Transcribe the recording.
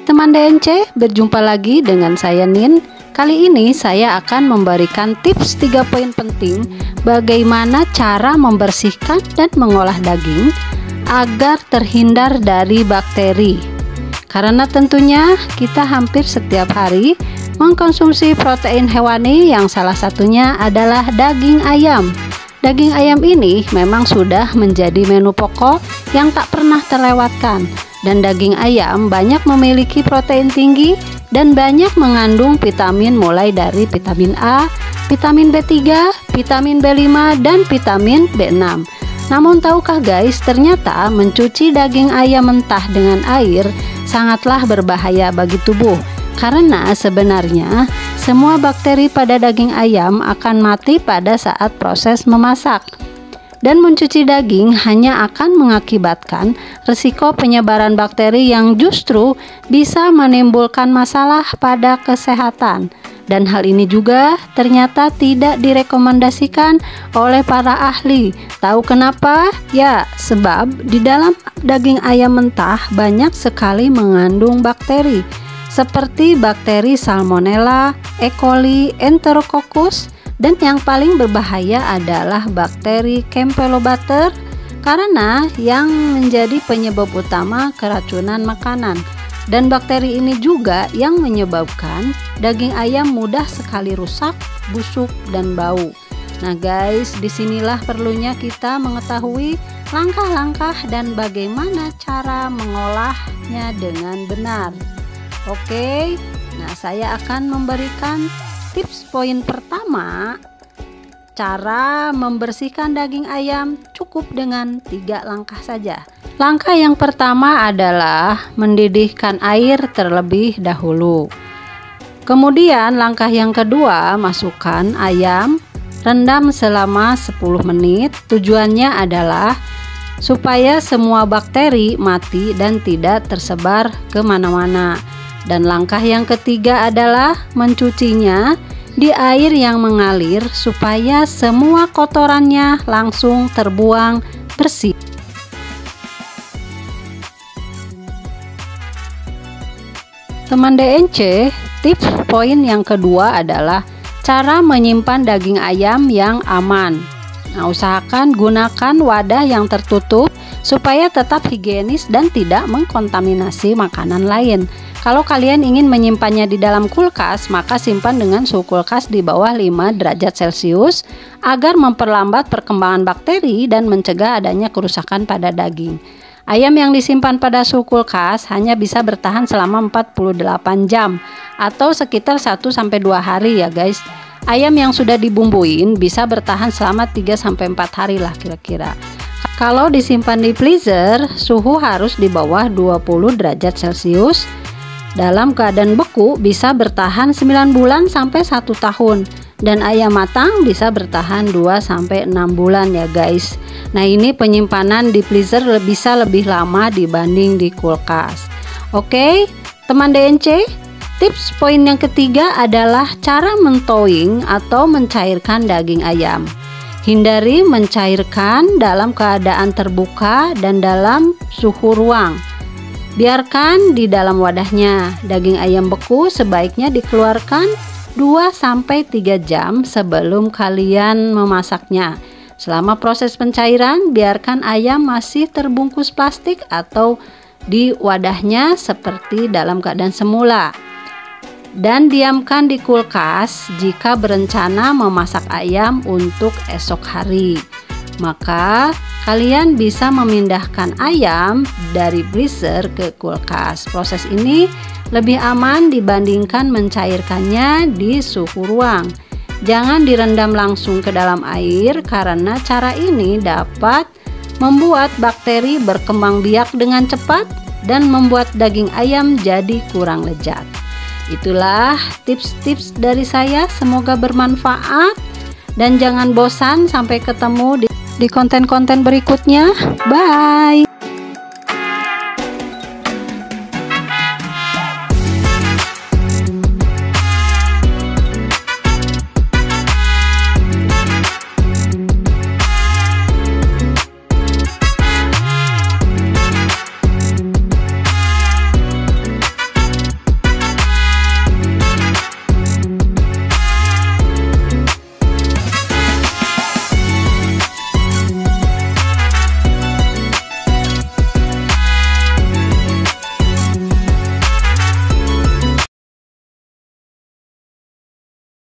teman DNC, berjumpa lagi dengan saya Nin. Kali ini saya akan memberikan tips 3 poin penting bagaimana cara membersihkan dan mengolah daging agar terhindar dari bakteri. Karena tentunya kita hampir setiap hari mengkonsumsi protein hewani yang salah satunya adalah daging ayam. Daging ayam ini memang sudah menjadi menu pokok yang tak pernah terlewatkan. Dan daging ayam banyak memiliki protein tinggi dan banyak mengandung vitamin mulai dari vitamin A, vitamin B3, vitamin B5, dan vitamin B6. Namun tahukah guys, ternyata mencuci daging ayam mentah dengan air sangatlah berbahaya bagi tubuh. Karena sebenarnya semua bakteri pada daging ayam akan mati pada saat proses memasak. Dan mencuci daging hanya akan mengakibatkan risiko penyebaran bakteri yang justru bisa menimbulkan masalah pada kesehatan. Dan hal ini juga ternyata tidak direkomendasikan oleh para ahli. Tahu kenapa? Ya, sebab di dalam daging ayam mentah banyak sekali mengandung bakteri seperti bakteri Salmonella, E. coli, Enterococcus, dan yang paling berbahaya adalah bakteri Campylobacter karena yang menjadi penyebab utama keracunan makanan. Dan bakteri ini juga yang menyebabkan daging ayam mudah sekali rusak, busuk, dan bau. Nah guys, disinilah perlunya kita mengetahui langkah-langkah dan bagaimana cara mengolahnya dengan benar. Oke, nah saya akan memberikan tips poin pertama, cara membersihkan daging ayam cukup dengan 3 langkah saja. Langkah yang pertama adalah mendidihkan air terlebih dahulu. Kemudian langkah yang kedua, masukkan ayam, rendam selama 10 menit. Tujuannya adalah supaya semua bakteri mati dan tidak tersebar kemana-mana. Dan langkah yang ketiga adalah mencucinya di air yang mengalir supaya semua kotorannya langsung terbuang bersih. Teman DNC, tips poin yang kedua adalah cara menyimpan daging ayam yang aman. Nah, usahakan gunakan wadah yang tertutup supaya tetap higienis dan tidak mengkontaminasi makanan lain. Kalau kalian ingin menyimpannya di dalam kulkas, maka simpan dengan suhu kulkas di bawah 5 derajat Celcius agar memperlambat perkembangan bakteri dan mencegah adanya kerusakan pada daging. Ayam yang disimpan pada suhu kulkas hanya bisa bertahan selama 48 jam atau sekitar 1-2 hari ya guys. Ayam yang sudah dibumbuin bisa bertahan selama 3-4 hari lah kira-kira. Kalau disimpan di freezer, suhu harus di bawah 20 derajat Celcius. Dalam keadaan beku bisa bertahan 9 bulan sampai 1 tahun. Dan ayam matang bisa bertahan 2-6 bulan ya guys. Nah ini penyimpanan di freezer bisa lebih lama dibanding di kulkas. Oke teman DNC, tips poin yang ketiga adalah cara mentowing atau mencairkan daging ayam. Hindari mencairkan dalam keadaan terbuka dan dalam suhu ruang. Biarkan di dalam wadahnya. Daging ayam beku sebaiknya dikeluarkan 2-3 jam sebelum kalian memasaknya. Selama proses pencairan, biarkan ayam masih terbungkus plastik atau di wadahnya seperti dalam keadaan semula. Dan diamkan di kulkas jika berencana memasak ayam untuk esok hari. Maka kalian bisa memindahkan ayam dari freezer ke kulkas. Proses ini lebih aman dibandingkan mencairkannya di suhu ruang. Jangan direndam langsung ke dalam air karena cara ini dapat membuat bakteri berkembang biak dengan cepat dan membuat daging ayam jadi kurang lezat. Itulah tips-tips dari saya, semoga bermanfaat dan jangan bosan. Sampai ketemu di konten-konten berikutnya. Bye.